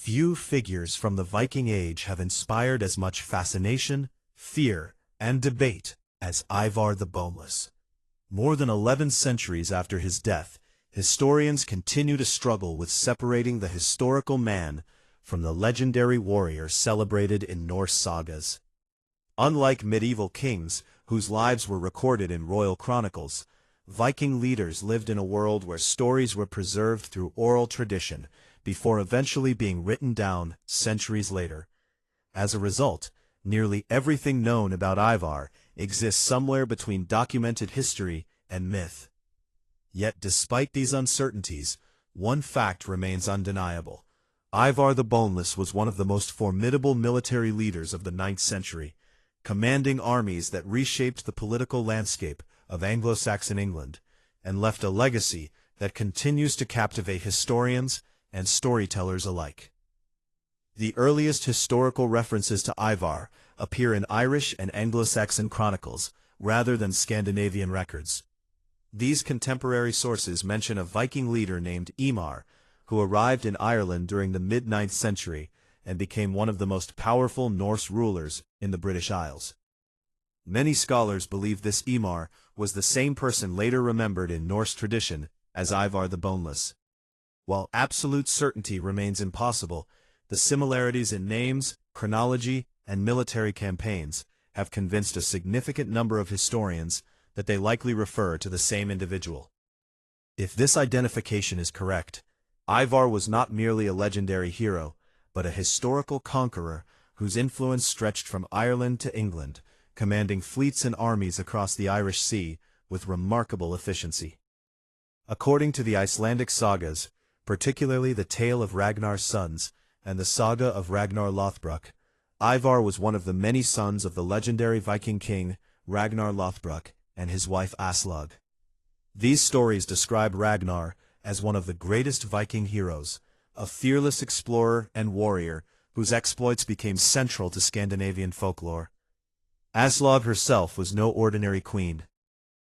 Few figures from the Viking Age have inspired as much fascination, fear, and debate as Ivar the Boneless. More than 11 centuries after his death, historians continue to struggle with separating the historical man from the legendary warrior celebrated in Norse sagas. Unlike medieval kings, whose lives were recorded in royal chronicles, Viking leaders lived in a world where stories were preserved through oral tradition before eventually being written down centuries later. As a result, nearly everything known about Ivar exists somewhere between documented history and myth. Yet despite these uncertainties, one fact remains undeniable. Ivar the Boneless was one of the most formidable military leaders of the 9th century, commanding armies that reshaped the political landscape of Anglo-Saxon England, and left a legacy that continues to captivate historians and storytellers alike. The earliest historical references to Ivar appear in Irish and Anglo-Saxon chronicles, rather than Scandinavian records. These contemporary sources mention a Viking leader named Eamar, who arrived in Ireland during the mid-9th century and became one of the most powerful Norse rulers in the British Isles. Many scholars believe this Eamar was the same person later remembered in Norse tradition as Ivar the Boneless. While absolute certainty remains impossible, the similarities in names, chronology, and military campaigns have convinced a significant number of historians that they likely refer to the same individual. If this identification is correct, Ivar was not merely a legendary hero, but a historical conqueror whose influence stretched from Ireland to England, commanding fleets and armies across the Irish Sea with remarkable efficiency. According to the Icelandic sagas, particularly the tale of Ragnar's sons and the saga of Ragnar Lothbrok, Ivar was one of the many sons of the legendary Viking king Ragnar Lothbrok and his wife Aslog. These stories describe Ragnar as one of the greatest Viking heroes, a fearless explorer and warrior whose exploits became central to Scandinavian folklore. Aslog herself was no ordinary queen.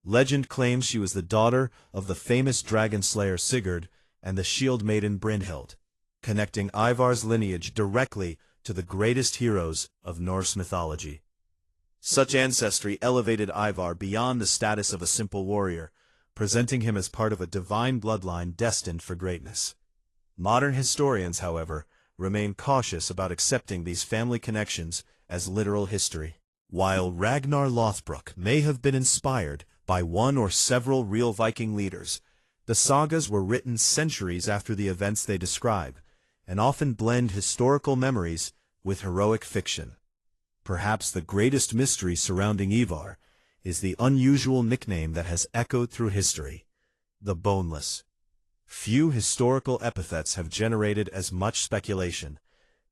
Legend claims she was the daughter of the famous dragon slayer Sigurd and the shield maiden Brynhild, connecting Ivar's lineage directly to the greatest heroes of Norse mythology. Such ancestry elevated Ivar beyond the status of a simple warrior, presenting him as part of a divine bloodline destined for greatness. Modern historians, however, remain cautious about accepting these family connections as literal history. While Ragnar Lothbrok may have been inspired by one or several real Viking leaders, the sagas were written centuries after the events they describe, and often blend historical memories with heroic fiction. Perhaps the greatest mystery surrounding Ivar is the unusual nickname that has echoed through history, the Boneless. Few historical epithets have generated as much speculation.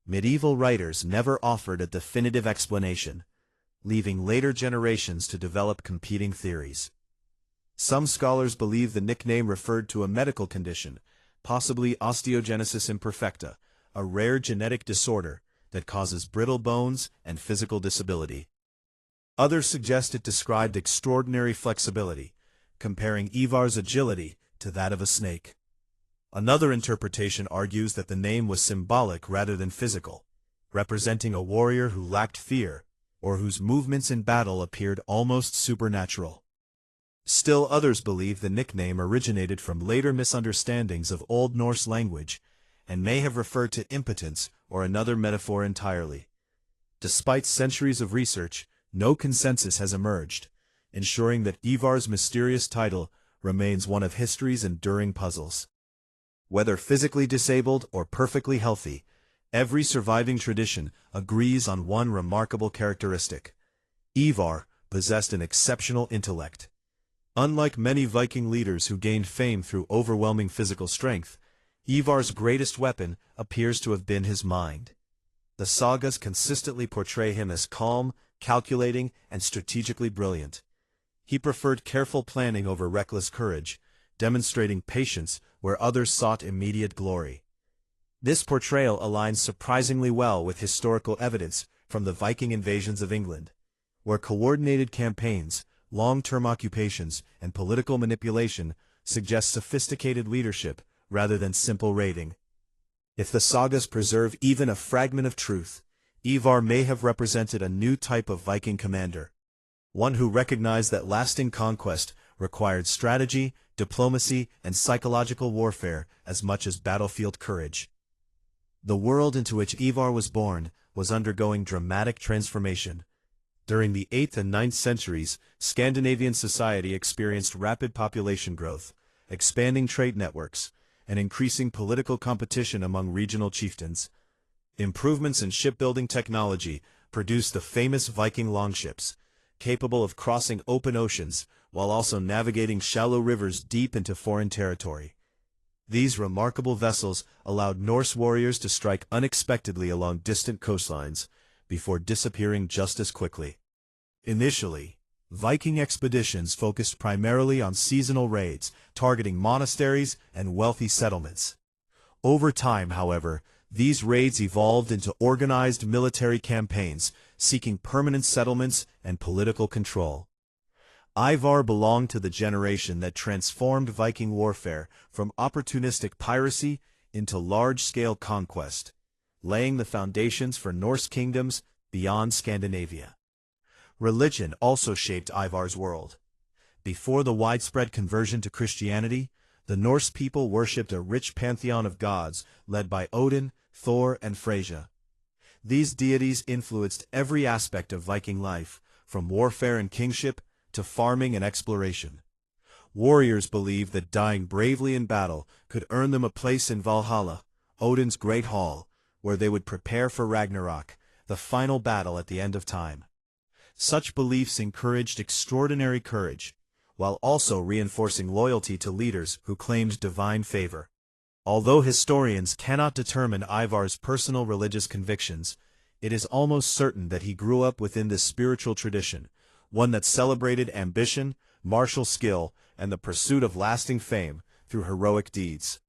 Medieval writers never offered a definitive explanation, leaving later generations to develop competing theories. Some scholars believe the nickname referred to a medical condition, possibly osteogenesis imperfecta, a rare genetic disorder that causes brittle bones and physical disability. Others suggest it described extraordinary flexibility, comparing Ivar's agility to that of a snake. Another interpretation argues that the name was symbolic rather than physical, representing a warrior who lacked fear, or whose movements in battle appeared almost supernatural. Still others believe the nickname originated from later misunderstandings of Old Norse language, and may have referred to impotence or another metaphor entirely. Despite centuries of research, no consensus has emerged, ensuring that Ivar's mysterious title remains one of history's enduring puzzles. Whether physically disabled or perfectly healthy, every surviving tradition agrees on one remarkable characteristic. Ivar possessed an exceptional intellect. Unlike many Viking leaders who gained fame through overwhelming physical strength, Ivar's greatest weapon appears to have been his mind. The sagas consistently portray him as calm, calculating, and strategically brilliant. He preferred careful planning over reckless courage, demonstrating patience where others sought immediate glory. This portrayal aligns surprisingly well with historical evidence from the Viking invasions of England, where coordinated campaigns, long-term occupations, and political manipulation suggest sophisticated leadership rather than simple raiding. If the sagas preserve even a fragment of truth, Ivar may have represented a new type of Viking commander, one who recognized that lasting conquest required strategy, diplomacy, and psychological warfare as much as battlefield courage. The world into which Ivar was born was undergoing dramatic transformation. During the 8th and 9th centuries, Scandinavian society experienced rapid population growth, expanding trade networks, and increasing political competition among regional chieftains. Improvements in shipbuilding technology produced the famous Viking longships, capable of crossing open oceans while also navigating shallow rivers deep into foreign territory. These remarkable vessels allowed Norse warriors to strike unexpectedly along distant coastlines, before disappearing just as quickly. Initially, Viking expeditions focused primarily on seasonal raids, targeting monasteries and wealthy settlements. Over time, however, these raids evolved into organized military campaigns, seeking permanent settlements and political control. Ivar belonged to the generation that transformed Viking warfare from opportunistic piracy into large-scale conquest, laying the foundations for Norse kingdoms beyond Scandinavia. Religion also shaped Ivar's world. Before the widespread conversion to Christianity, the Norse people worshipped a rich pantheon of gods led by Odin, Thor, and Freyja. These deities influenced every aspect of Viking life, from warfare and kingship to farming and exploration. Warriors believed that dying bravely in battle could earn them a place in Valhalla, Odin's great hall, where they would prepare for Ragnarok, the final battle at the end of time. Such beliefs encouraged extraordinary courage, while also reinforcing loyalty to leaders who claimed divine favor. Although historians cannot determine Ivar's personal religious convictions, it is almost certain that he grew up within this spiritual tradition, one that celebrated ambition, martial skill, and the pursuit of lasting fame through heroic deeds.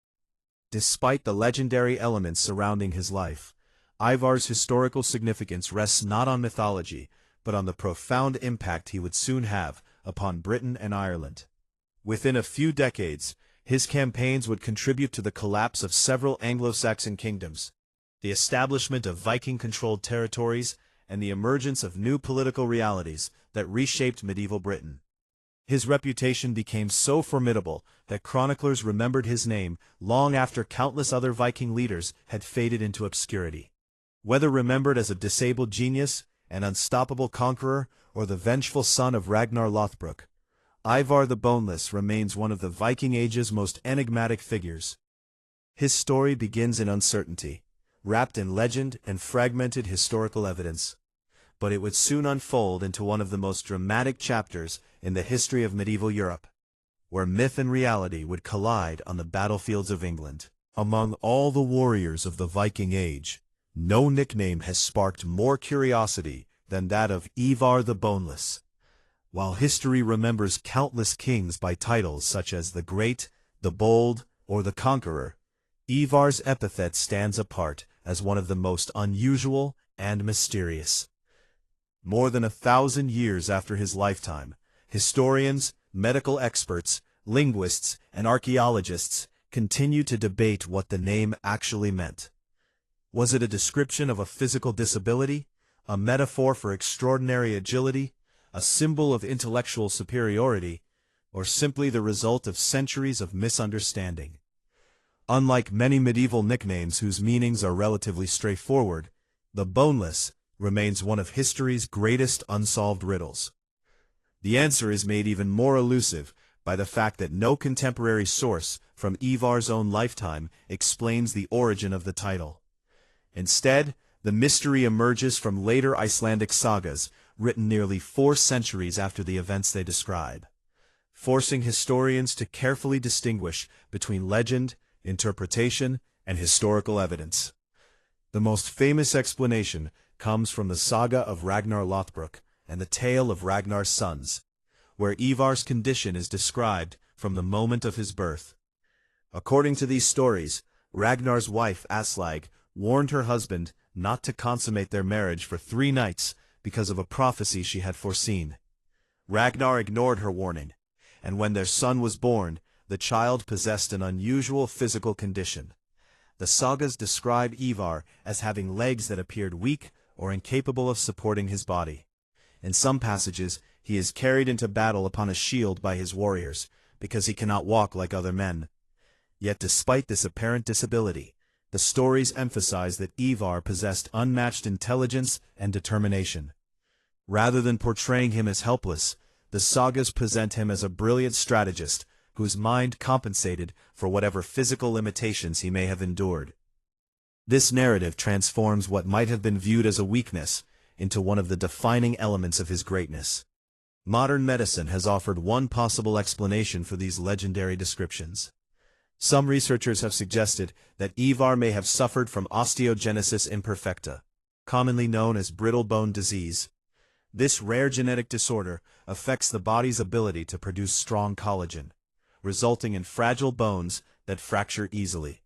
Despite the legendary elements surrounding his life, Ivar's historical significance rests not on mythology, but on the profound impact he would soon have upon Britain and Ireland. Within a few decades, his campaigns would contribute to the collapse of several Anglo-Saxon kingdoms, the establishment of Viking-controlled territories, and the emergence of new political realities that reshaped medieval Britain. His reputation became so formidable that chroniclers remembered his name long after countless other Viking leaders had faded into obscurity. Whether remembered as a disabled genius, an unstoppable conqueror, or the vengeful son of Ragnar Lothbrok, Ivar the Boneless remains one of the Viking Age's most enigmatic figures. His story begins in uncertainty, wrapped in legend and fragmented historical evidence. But it would soon unfold into one of the most dramatic chapters in the history of medieval Europe, where myth and reality would collide on the battlefields of England. Among all the warriors of the Viking Age, no nickname has sparked more curiosity than that of Ivar the Boneless. While history remembers countless kings by titles such as the Great, the Bold, or the Conqueror, Ivar's epithet stands apart as one of the most unusual and mysterious. More than 1,000 years after his lifetime, historians, medical experts, linguists, and archaeologists continue to debate what the name actually meant. Was it a description of a physical disability, a metaphor for extraordinary agility, a symbol of intellectual superiority, or simply the result of centuries of misunderstanding? Unlike many medieval nicknames whose meanings are relatively straightforward, the Boneless remains one of history's greatest unsolved riddles. The answer is made even more elusive by the fact that no contemporary source from Ivar's own lifetime explains the origin of the title. Instead, the mystery emerges from later Icelandic sagas, written nearly 4 centuries after the events they describe, forcing historians to carefully distinguish between legend, interpretation, and historical evidence. The most famous explanation comes from the saga of Ragnar Lothbrok and the tale of Ragnar's sons, where Ivar's condition is described from the moment of his birth. According to these stories, Ragnar's wife Aslag warned her husband not to consummate their marriage for 3 nights because of a prophecy she had foreseen. Ragnar ignored her warning, and when their son was born, the child possessed an unusual physical condition. The sagas describe Ivar as having legs that appeared weak or incapable of supporting his body. In some passages, he is carried into battle upon a shield by his warriors, because he cannot walk like other men. Yet despite this apparent disability, the stories emphasize that Ivar possessed unmatched intelligence and determination. Rather than portraying him as helpless, the sagas present him as a brilliant strategist whose mind compensated for whatever physical limitations he may have endured. This narrative transforms what might have been viewed as a weakness into one of the defining elements of his greatness. Modern medicine has offered one possible explanation for these legendary descriptions. Some researchers have suggested that Ivar may have suffered from osteogenesis imperfecta, commonly known as brittle bone disease. This rare genetic disorder affects the body's ability to produce strong collagen, resulting in fragile bones that fracture easily.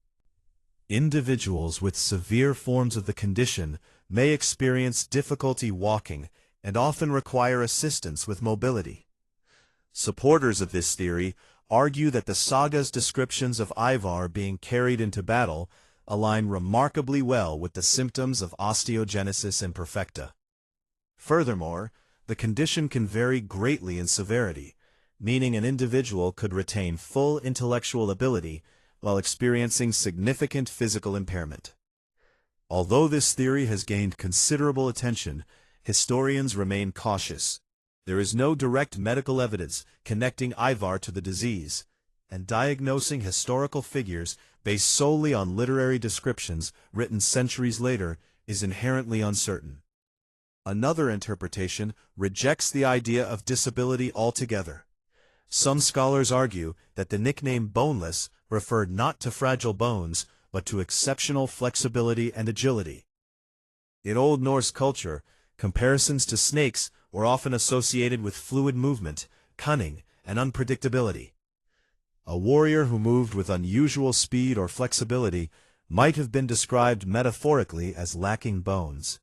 Individuals with severe forms of the condition may experience difficulty walking and often require assistance with mobility. Supporters of this theory argue that the saga's descriptions of Ivar being carried into battle align remarkably well with the symptoms of osteogenesis imperfecta. Furthermore, the condition can vary greatly in severity, meaning an individual could retain full intellectual ability while experiencing significant physical impairment. Although this theory has gained considerable attention, historians remain cautious. There is no direct medical evidence connecting Ivar to the disease, and diagnosing historical figures based solely on literary descriptions written centuries later is inherently uncertain. Another interpretation rejects the idea of disability altogether. Some scholars argue that the nickname Boneless referred not to fragile bones, but to exceptional flexibility and agility. In Old Norse culture, comparisons to snakes were often associated with fluid movement, cunning, and unpredictability. A warrior who moved with unusual speed or flexibility might have been described metaphorically as lacking bones.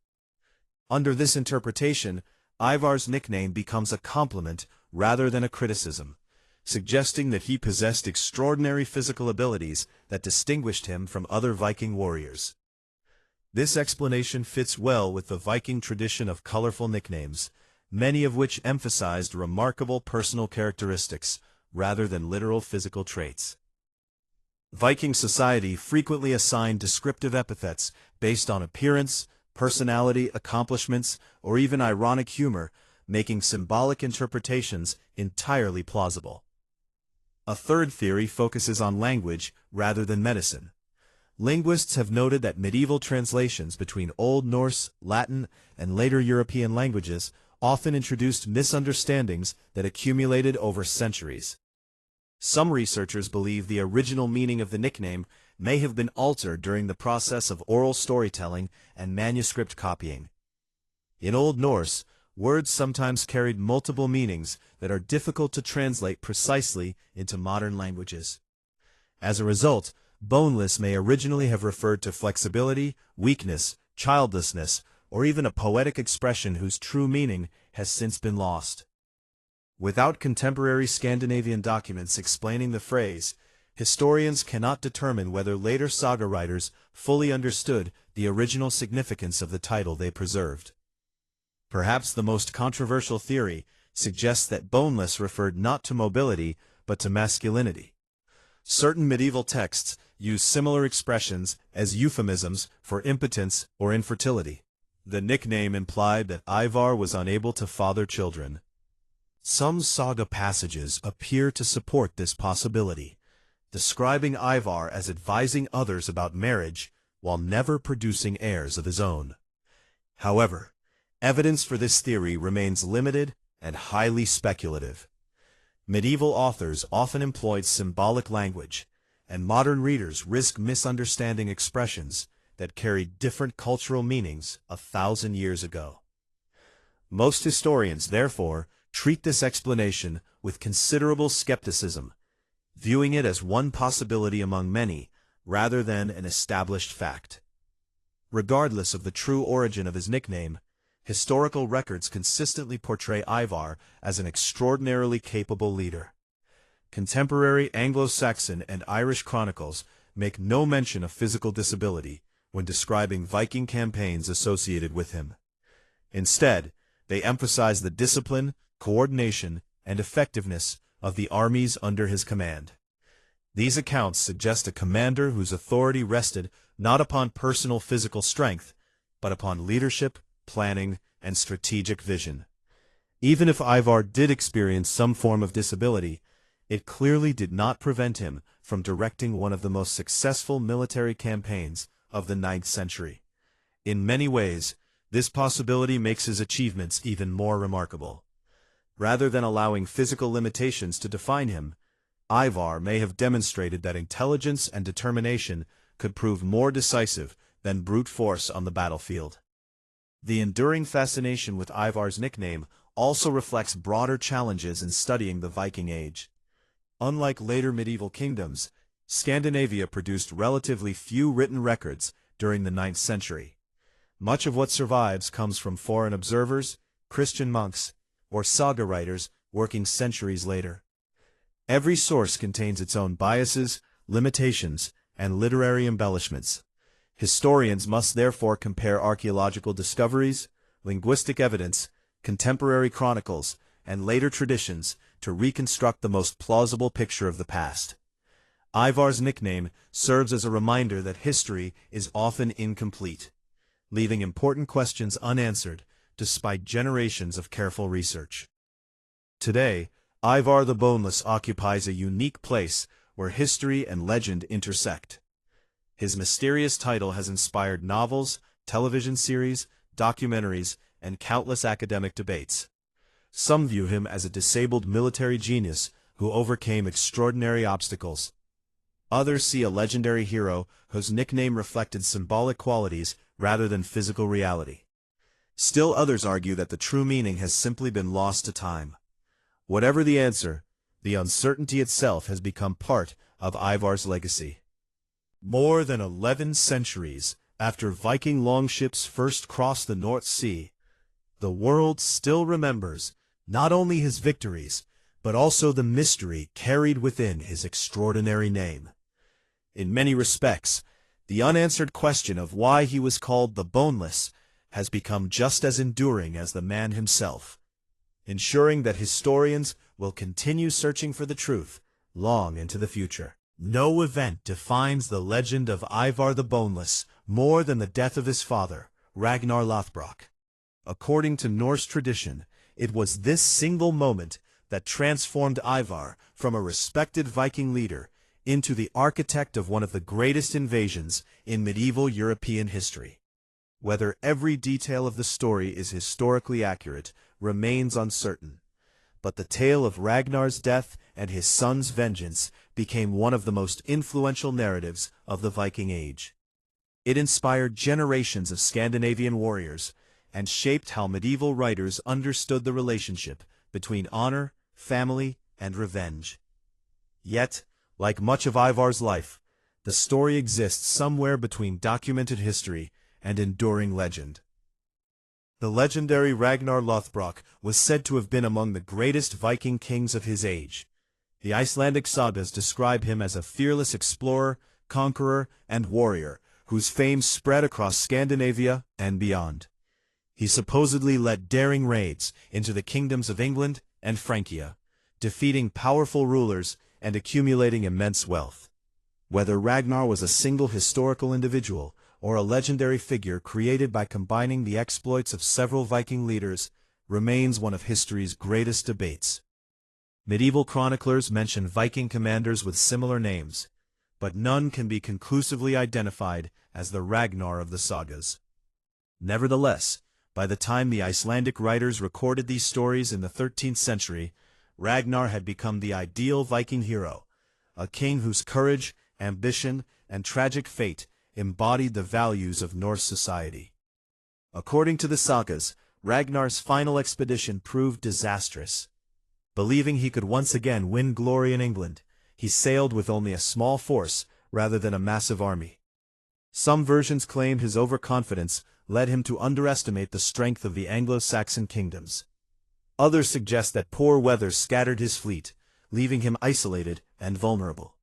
Under this interpretation, Ivar's nickname becomes a compliment rather than a criticism, suggesting that he possessed extraordinary physical abilities that distinguished him from other Viking warriors. This explanation fits well with the Viking tradition of colorful nicknames, many of which emphasized remarkable personal characteristics rather than literal physical traits. Viking society frequently assigned descriptive epithets based on appearance, personality, accomplishments, or even ironic humor, making symbolic interpretations entirely plausible. A third theory focuses on language rather than medicine. Linguists have noted that medieval translations between Old Norse, Latin, and later European languages often introduced misunderstandings that accumulated over centuries. Some researchers believe the original meaning of the nickname may have been altered during the process of oral storytelling and manuscript copying. In Old Norse, words sometimes carried multiple meanings that are difficult to translate precisely into modern languages. As a result, boneless may originally have referred to flexibility, weakness, childlessness, or even a poetic expression whose true meaning has since been lost. Without contemporary Scandinavian documents explaining the phrase, historians cannot determine whether later saga writers fully understood the original significance of the title they preserved. Perhaps the most controversial theory suggests that boneless referred not to mobility but to masculinity. Certain medieval texts use similar expressions as euphemisms for impotence or infertility. The nickname implied that Ivar was unable to father children. Some saga passages appear to support this possibility, describing Ivar as advising others about marriage while never producing heirs of his own. However, evidence for this theory remains limited and highly speculative. Medieval authors often employed symbolic language, and modern readers risk misunderstanding expressions that carried different cultural meanings 1,000 years ago. Most historians, therefore, treat this explanation with considerable skepticism, viewing it as one possibility among many rather than an established fact. Regardless of the true origin of his nickname, historical records consistently portray Ivar as an extraordinarily capable leader. Contemporary Anglo-Saxon and Irish chronicles make no mention of physical disability when describing Viking campaigns associated with him. Instead, they emphasize the discipline, coordination, and effectiveness of the armies under his command. These accounts suggest a commander whose authority rested not upon personal physical strength, but upon leadership, planning, and strategic vision. Even if Ivar did experience some form of disability, it clearly did not prevent him from directing one of the most successful military campaigns of the 9th century. In many ways, this possibility makes his achievements even more remarkable. Rather than allowing physical limitations to define him, Ivar may have demonstrated that intelligence and determination could prove more decisive than brute force on the battlefield. The enduring fascination with Ivar's nickname also reflects broader challenges in studying the Viking Age. Unlike later medieval kingdoms, Scandinavia produced relatively few written records during the 9th century. Much of what survives comes from foreign observers, Christian monks, or saga writers working centuries later. Every source contains its own biases, limitations, and literary embellishments. Historians must therefore compare archaeological discoveries, linguistic evidence, contemporary chronicles, and later traditions to reconstruct the most plausible picture of the past. Ivar's nickname serves as a reminder that history is often incomplete, leaving important questions unanswered despite generations of careful research. Today, Ivar the Boneless occupies a unique place where history and legend intersect. His mysterious title has inspired novels, television series, documentaries, and countless academic debates. Some view him as a disabled military genius who overcame extraordinary obstacles. Others see a legendary hero whose nickname reflected symbolic qualities rather than physical reality. Still others argue that the true meaning has simply been lost to time. Whatever the answer, the uncertainty itself has become part of Ivar's legacy. More than 11 centuries after Viking longships first crossed the North Sea, the world still remembers not only his victories, but also the mystery carried within his extraordinary name. In many respects, the unanswered question of why he was called the Boneless has become just as enduring as the man himself, ensuring that historians will continue searching for the truth long into the future. No event defines the legend of Ivar the Boneless more than the death of his father, Ragnar Lothbrok. According to Norse tradition, it was this single moment that transformed Ivar from a respected Viking leader into the architect of one of the greatest invasions in medieval European history. Whether every detail of the story is historically accurate remains uncertain, but the tale of Ragnar's death and his son's vengeance became one of the most influential narratives of the Viking Age. It inspired generations of Scandinavian warriors and shaped how medieval writers understood the relationship between honor, family, and revenge. Yet, like much of Ivar's life, the story exists somewhere between documented history and enduring legend. The legendary Ragnar Lothbrok was said to have been among the greatest Viking kings of his age. The Icelandic sagas describe him as a fearless explorer, conqueror, and warrior whose fame spread across Scandinavia and beyond. He supposedly led daring raids into the kingdoms of England and Francia, defeating powerful rulers and accumulating immense wealth. Whether Ragnar was a single historical individual or a legendary figure created by combining the exploits of several Viking leaders remains one of history's greatest debates. Medieval chroniclers mention Viking commanders with similar names, but none can be conclusively identified as the Ragnar of the sagas. Nevertheless, by the time the Icelandic writers recorded these stories in the 13th century, Ragnar had become the ideal Viking hero, a king whose courage, ambition, and tragic fate embodied the values of Norse society. According to the sagas, Ragnar's final expedition proved disastrous. Believing he could once again win glory in England, he sailed with only a small force rather than a massive army. Some versions claim his overconfidence led him to underestimate the strength of the Anglo-Saxon kingdoms. Others suggest that poor weather scattered his fleet, leaving him isolated and vulnerable.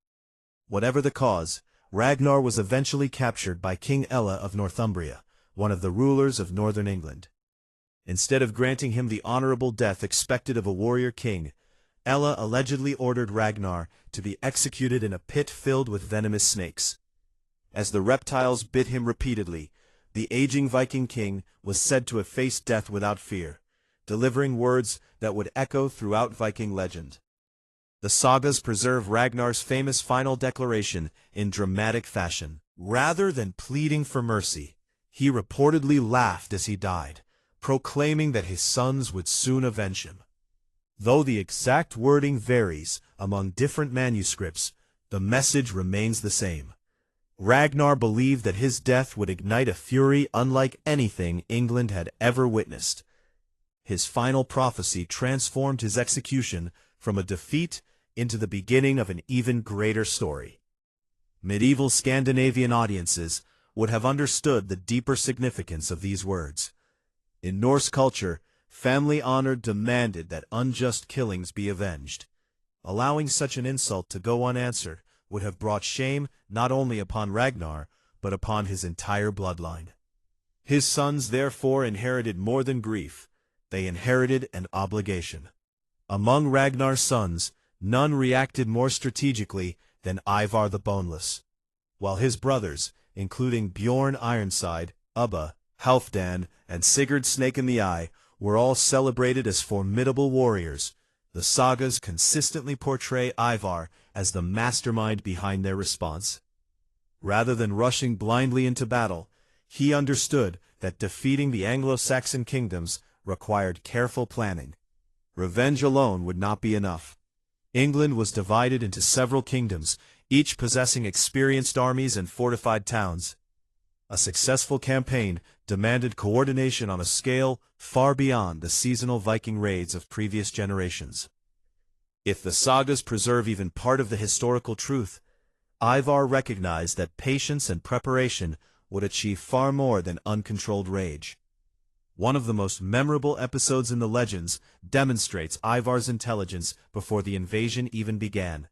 Whatever the cause, Ragnar was eventually captured by King Ella of Northumbria, one of the rulers of northern England. Instead of granting him the honorable death expected of a warrior king, Ella allegedly ordered Ragnar to be executed in a pit filled with venomous snakes. As the reptiles bit him repeatedly, the aging Viking king was said to have faced death without fear, delivering words that would echo throughout Viking legend. The sagas preserve Ragnar's famous final declaration in dramatic fashion. Rather than pleading for mercy, he reportedly laughed as he died, proclaiming that his sons would soon avenge him. Though the exact wording varies among different manuscripts, the message remains the same. Ragnar believed that his death would ignite a fury unlike anything England had ever witnessed. His final prophecy transformed his execution from a defeat into the beginning of an even greater story. Medieval Scandinavian audiences would have understood the deeper significance of these words. In Norse culture, family honor demanded that unjust killings be avenged. Allowing such an insult to go unanswered would have brought shame not only upon Ragnar, but upon his entire bloodline. His sons therefore inherited more than grief, they inherited an obligation. Among Ragnar's sons, none reacted more strategically than Ivar the Boneless, while his brothers, including Bjorn Ironside, Ubba, Halfdan, and Sigurd Snake in the Eye, were all celebrated as formidable warriors. The sagas consistently portray Ivar as the mastermind behind their response. Rather than rushing blindly into battle, he understood that defeating the Anglo-Saxon kingdoms required careful planning. Revenge alone would not be enough. England was divided into several kingdoms, each possessing experienced armies and fortified towns. A successful campaign demanded coordination on a scale far beyond the seasonal Viking raids of previous generations. If the sagas preserve even part of the historical truth, Ivar recognized that patience and preparation would achieve far more than uncontrolled rage. One of the most memorable episodes in the legends demonstrates Ivar's intelligence before the invasion even began.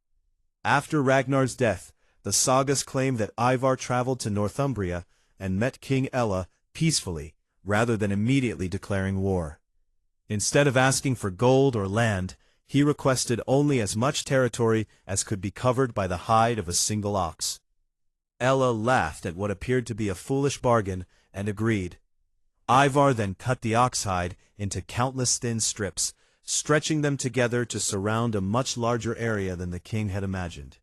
After Ragnar's death, the sagas claim that Ivar traveled to Northumbria and met King Ella peacefully, rather than immediately declaring war. Instead of asking for gold or land, he requested only as much territory as could be covered by the hide of a single ox. Ella laughed at what appeared to be a foolish bargain and agreed. Ivar then cut the ox hide into countless thin strips, stretching them together to surround a much larger area than the king had imagined.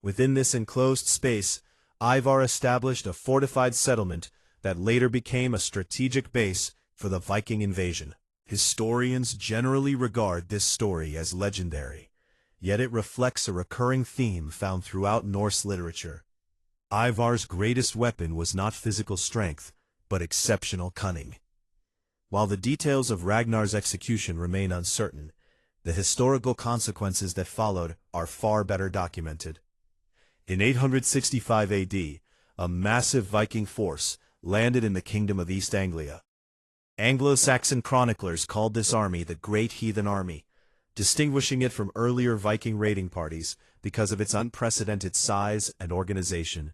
Within this enclosed space, Ivar established a fortified settlement that later became a strategic base for the Viking invasion. Historians generally regard this story as legendary, yet it reflects a recurring theme found throughout Norse literature. Ivar's greatest weapon was not physical strength, but exceptional cunning. While the details of Ragnar's execution remain uncertain, the historical consequences that followed are far better documented. In 865 AD, a massive Viking force landed in the kingdom of East Anglia. Anglo-Saxon chroniclers called this army the Great Heathen Army, distinguishing it from earlier Viking raiding parties because of its unprecedented size and organization.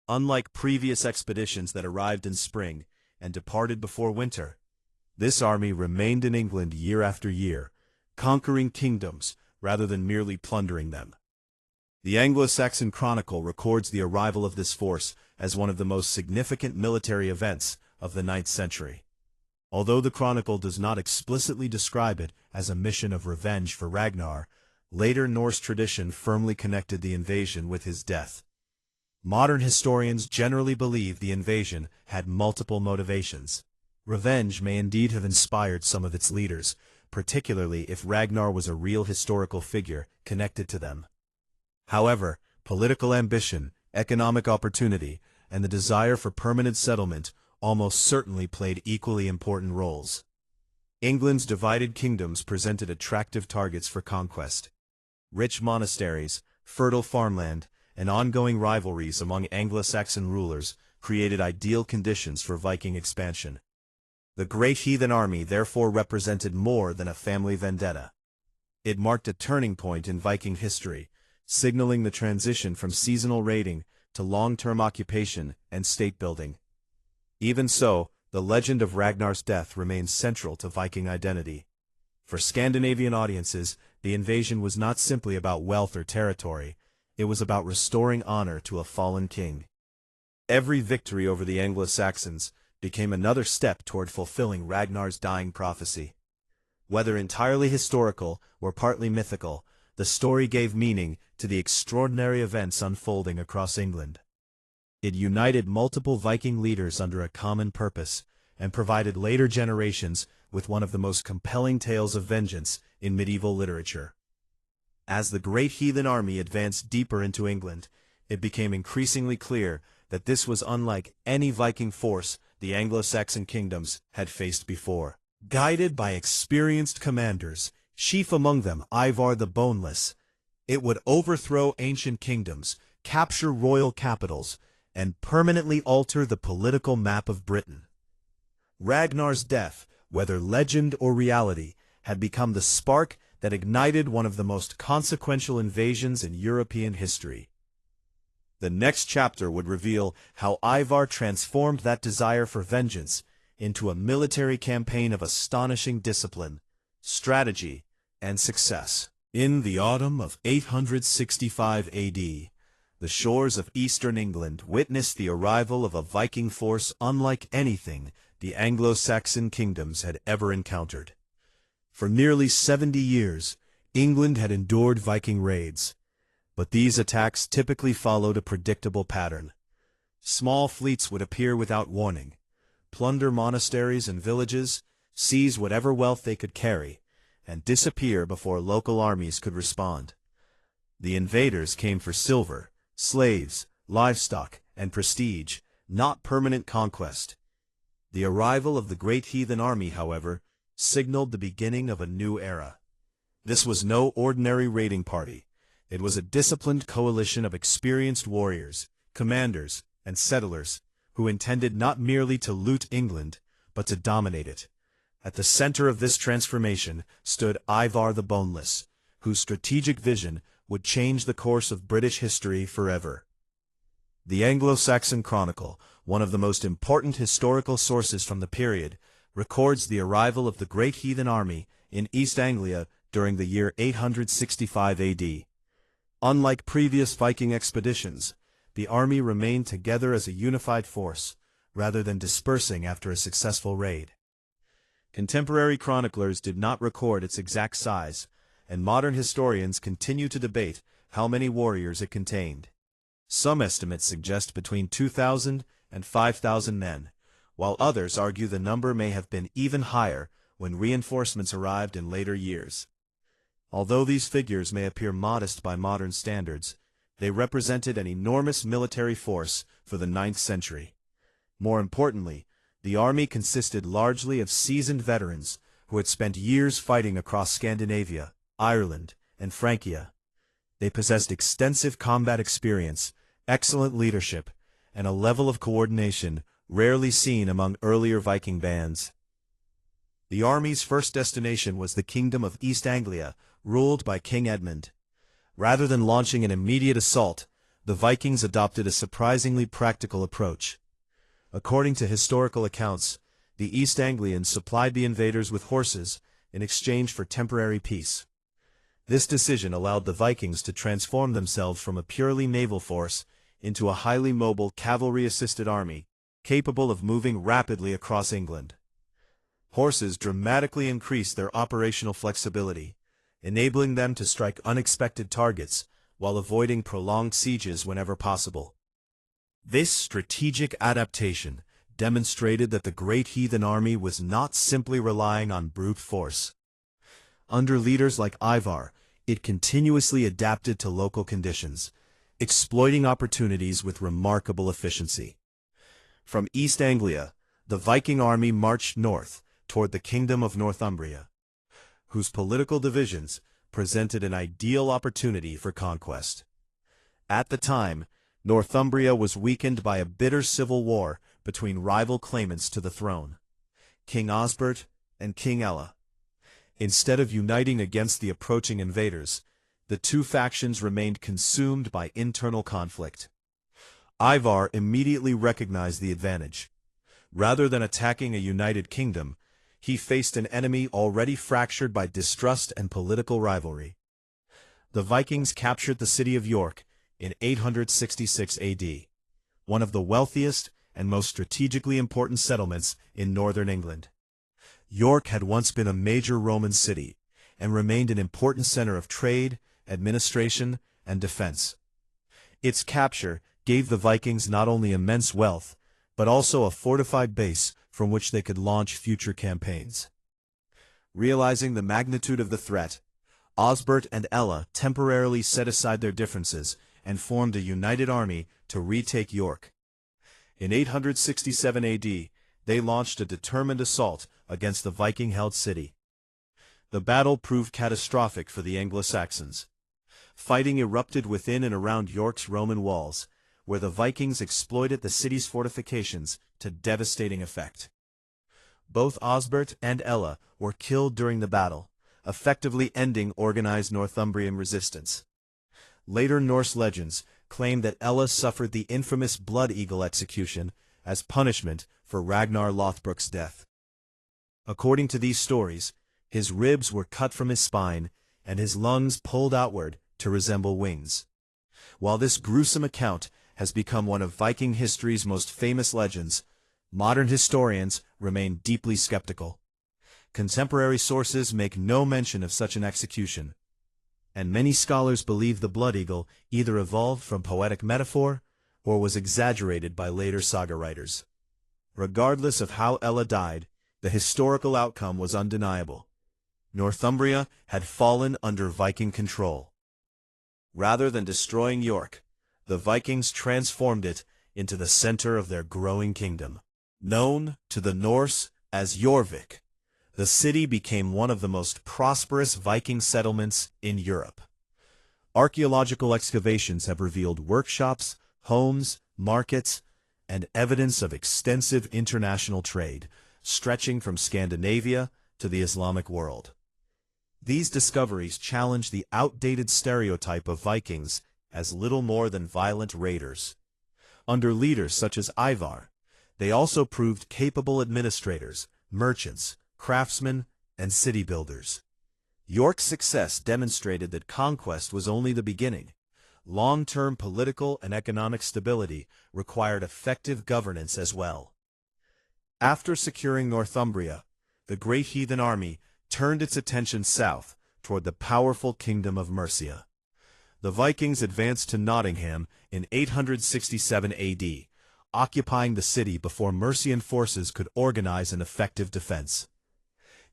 Unlike previous expeditions that arrived in spring and departed before winter, this army remained in England year after year, conquering kingdoms rather than merely plundering them. The Anglo-Saxon Chronicle records the arrival of this force as one of the most significant military events of the 9th century. Although the Chronicle does not explicitly describe it as a mission of revenge for Ragnar, later Norse tradition firmly connected the invasion with his death. Modern historians generally believe the invasion had multiple motivations. Revenge may indeed have inspired some of its leaders, particularly if Ragnar was a real historical figure connected to them. However, political ambition, economic opportunity, and the desire for permanent settlement almost certainly played equally important roles. England's divided kingdoms presented attractive targets for conquest. Rich monasteries, fertile farmland, and ongoing rivalries among Anglo-Saxon rulers created ideal conditions for Viking expansion. The Great Heathen Army therefore represented more than a family vendetta. It marked a turning point in Viking history, signaling the transition from seasonal raiding to long-term occupation and state-building. Even so, the legend of Ragnar's death remains central to Viking identity. For Scandinavian audiences, the invasion was not simply about wealth or territory, it was about restoring honor to a fallen king. Every victory over the Anglo-Saxons became another step toward fulfilling Ragnar's dying prophecy. Whether entirely historical or partly mythical, the story gave meaning to the extraordinary events unfolding across England. It united multiple Viking leaders under a common purpose, and provided later generations with one of the most compelling tales of vengeance in medieval literature. As the Great Heathen Army advanced deeper into England, it became increasingly clear that this was unlike any Viking force the Anglo-Saxon kingdoms had faced before. Guided by experienced commanders, chief among them Ivar the Boneless, it would overthrow ancient kingdoms, capture royal capitals, and permanently alter the political map of Britain. Ragnar's death, whether legend or reality, had become the spark that ignited one of the most consequential invasions in European history. The next chapter would reveal how Ivar transformed that desire for vengeance into a military campaign of astonishing discipline, strategy, and success. In the autumn of 865 AD, the shores of eastern England witnessed the arrival of a Viking force unlike anything the Anglo-Saxon kingdoms had ever encountered. For nearly 70 years, England had endured Viking raids, but these attacks typically followed a predictable pattern. Small fleets would appear without warning, plunder monasteries and villages, seize whatever wealth they could carry, and disappear before local armies could respond. The invaders came for silver, slaves, livestock, and prestige, not permanent conquest. The arrival of the Great Heathen Army, however, signaled the beginning of a new era. This was no ordinary raiding party. It was a disciplined coalition of experienced warriors, commanders, and settlers who intended not merely to loot England, but to dominate it. At the center of this transformation stood Ivar the Boneless, whose strategic vision would change the course of British history forever. The Anglo-Saxon Chronicle, one of the most important historical sources from the period, records the arrival of the Great Heathen Army in East Anglia during the year 865 AD. Unlike previous Viking expeditions, the army remained together as a unified force, rather than dispersing after a successful raid. Contemporary chroniclers did not record its exact size, and modern historians continue to debate how many warriors it contained. Some estimates suggest between 2,000 and 5,000 men, while others argue the number may have been even higher when reinforcements arrived in later years. Although these figures may appear modest by modern standards, they represented an enormous military force for the 9th century. More importantly, the army consisted largely of seasoned veterans who had spent years fighting across Scandinavia, Ireland, and Francia. They possessed extensive combat experience, excellent leadership, and a level of coordination rarely seen among earlier Viking bands. The army's first destination was the Kingdom of East Anglia, ruled by King Edmund. Rather than launching an immediate assault, the Vikings adopted a surprisingly practical approach. According to historical accounts, the East Anglians supplied the invaders with horses in exchange for temporary peace. This decision allowed the Vikings to transform themselves from a purely naval force into a highly mobile cavalry-assisted army, capable of moving rapidly across England. Horses dramatically increased their operational flexibility, enabling them to strike unexpected targets while avoiding prolonged sieges whenever possible. This strategic adaptation demonstrated that the Great Heathen Army was not simply relying on brute force. Under leaders like Ivar, it continuously adapted to local conditions, exploiting opportunities with remarkable efficiency. From East Anglia, the Viking army marched north toward the Kingdom of Northumbria, whose political divisions presented an ideal opportunity for conquest. At the time, Northumbria was weakened by a bitter civil war between rival claimants to the throne, King Osbert and King Ella. Instead of uniting against the approaching invaders, the two factions remained consumed by internal conflict. Ivar immediately recognized the advantage. Rather than attacking a united kingdom, he faced an enemy already fractured by distrust and political rivalry. The Vikings captured the city of York in 866 AD, one of the wealthiest and most strategically important settlements in northern England. York had once been a major Roman city and remained an important center of trade, administration, and defense. Its capture gave the Vikings not only immense wealth, but also a fortified base from which they could launch future campaigns. Realizing the magnitude of the threat, Osbert and Ella temporarily set aside their differences and formed a united army to retake York. In 867 AD, they launched a determined assault against the Viking-held city. The battle proved catastrophic for the Anglo-Saxons. Fighting erupted within and around York's Roman walls, where the Vikings exploited the city's fortifications to devastating effect. Both Osbert and Ella were killed during the battle, effectively ending organized Northumbrian resistance. Later Norse legends claim that Ella suffered the infamous Blood Eagle execution as punishment for Ragnar Lothbrok's death. According to these stories, his ribs were cut from his spine and his lungs pulled outward to resemble wings. While this gruesome account has become one of Viking history's most famous legends, modern historians remain deeply skeptical. Contemporary sources make no mention of such an execution, and many scholars believe the blood eagle either evolved from poetic metaphor or was exaggerated by later saga writers. Regardless of how Ella died, the historical outcome was undeniable. Northumbria had fallen under Viking control. Rather than destroying York, the Vikings transformed it into the center of their growing kingdom. Known to the Norse as Jorvik, the city became one of the most prosperous Viking settlements in Europe. Archaeological excavations have revealed workshops, homes, markets, and evidence of extensive international trade, stretching from Scandinavia to the Islamic world. These discoveries challenge the outdated stereotype of Vikings as little more than violent raiders. Under leaders such as Ivar, they also proved capable administrators, merchants, craftsmen, and city builders. York's success demonstrated that conquest was only the beginning. Long-term political and economic stability required effective governance as well. After securing Northumbria, the Great Heathen Army turned its attention south toward the powerful kingdom of Mercia. The Vikings advanced to Nottingham in 867 AD, occupying the city before Mercian forces could organize an effective defense.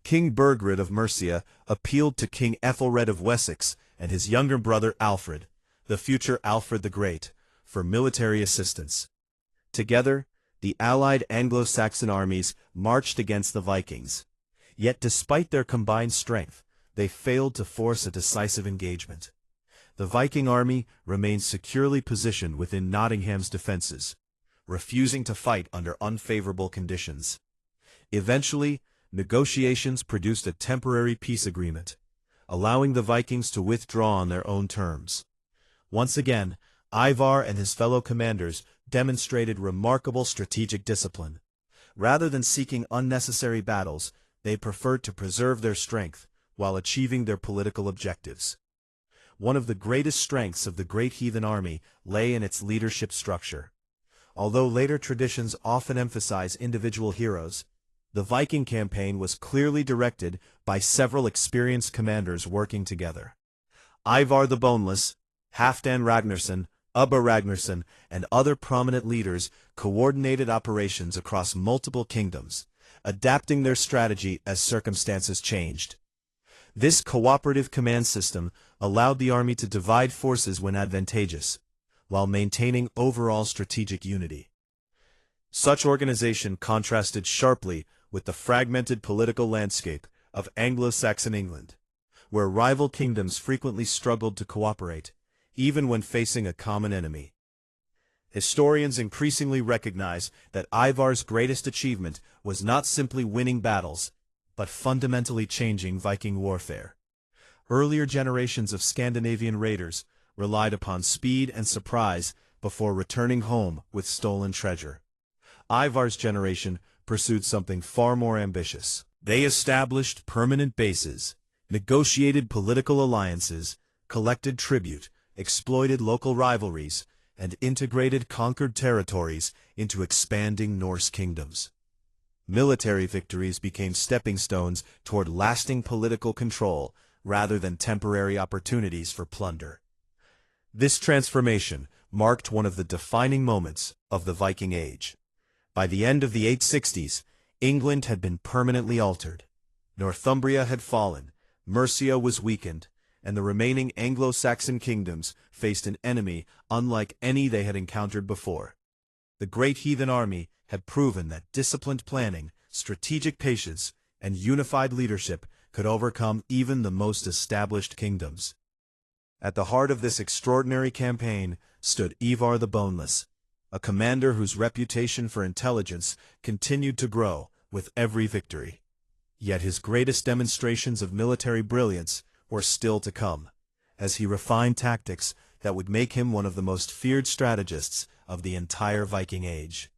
King Burgred of Mercia appealed to King Ethelred of Wessex and his younger brother Alfred, the future Alfred the Great, for military assistance. Together, the allied Anglo-Saxon armies marched against the Vikings. Yet despite their combined strength, they failed to force a decisive engagement. The Viking army remained securely positioned within Nottingham's defenses, refusing to fight under unfavorable conditions. Eventually, negotiations produced a temporary peace agreement, allowing the Vikings to withdraw on their own terms. Once again, Ivar and his fellow commanders demonstrated remarkable strategic discipline. Rather than seeking unnecessary battles, they preferred to preserve their strength while achieving their political objectives. One of the greatest strengths of the Great Heathen Army lay in its leadership structure. Although later traditions often emphasize individual heroes, the Viking campaign was clearly directed by several experienced commanders working together. Ivar the Boneless, Halfdan Ragnarsson, Ubba Ragnarsson, and other prominent leaders coordinated operations across multiple kingdoms, adapting their strategy as circumstances changed. This cooperative command system allowed the army to divide forces when advantageous, while maintaining overall strategic unity. Such organization contrasted sharply with the fragmented political landscape of Anglo-Saxon England, where rival kingdoms frequently struggled to cooperate, even when facing a common enemy. Historians increasingly recognize that Ivar's greatest achievement was not simply winning battles, but fundamentally changing Viking warfare. Earlier generations of Scandinavian raiders relied upon speed and surprise, before returning home with stolen treasure. Ivar's generation pursued something far more ambitious. They established permanent bases, negotiated political alliances, collected tribute, exploited local rivalries, and integrated conquered territories into expanding Norse kingdoms. Military victories became stepping stones toward lasting political control rather than temporary opportunities for plunder. This transformation marked one of the defining moments of the Viking Age. By the end of the 860s, England had been permanently altered. Northumbria had fallen, Mercia was weakened, and the remaining Anglo-Saxon kingdoms faced an enemy unlike any they had encountered before. The Great Heathen Army had proven that disciplined planning, strategic patience, and unified leadership could overcome even the most established kingdoms. At the heart of this extraordinary campaign stood Ivar the Boneless, a commander whose reputation for intelligence continued to grow with every victory. Yet his greatest demonstrations of military brilliance were still to come, as he refined tactics that would make him one of the most feared strategists of the entire Viking Age.